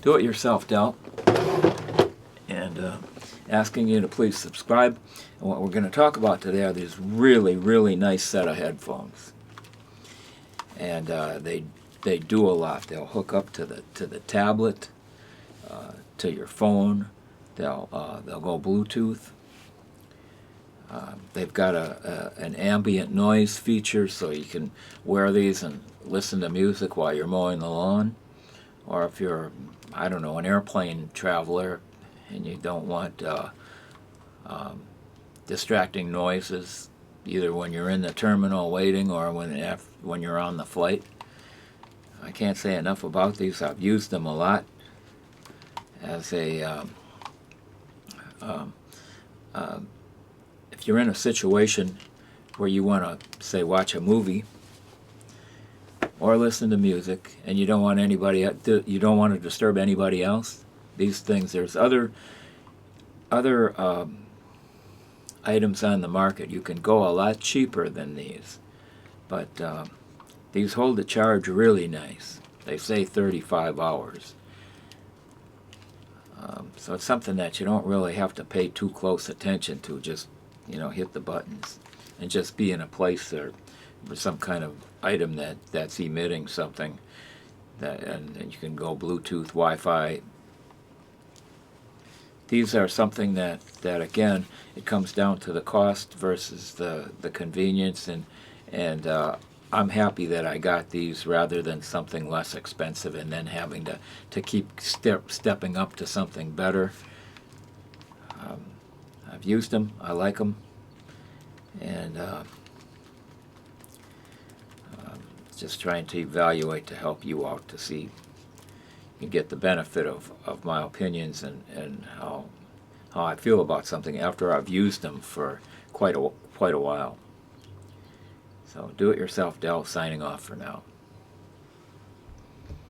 Do-it-yourself Del, and asking you to please subscribe. And what we're going to talk about today are these really nice set of headphones, and they do a lot. They'll hook up to the tablet, to your phone. They'll go Bluetooth. They've got an ambient noise feature, so you can wear these and listen to music while you're mowing the lawn. Or if you're, I don't know, an airplane traveler and you don't want distracting noises, either when you're in the terminal waiting or when you're on the flight. I can't say enough about these. I've used them a lot as a if you're in a situation where you want to, say, watch a movie or listen to music, and you don't want to disturb anybody else. These things, there's other items on the market. You can go a lot cheaper than these, but these hold the charge really nice. They say 35 hours. So it's something that you don't really have to pay too close attention to. Just, hit the buttons and just be in a place or some kind of item that's emitting something, and you can go Bluetooth, Wi-Fi. These are something that again, it comes down to the cost versus the convenience, and I'm happy that I got these rather than something less expensive and then having to keep stepping up to something better. I've used them. I like them, and just trying to evaluate to help you out to see you get the benefit of my opinions and how I feel about something after I've used them for quite a while. So, Do-It-Yourself Del signing off for now.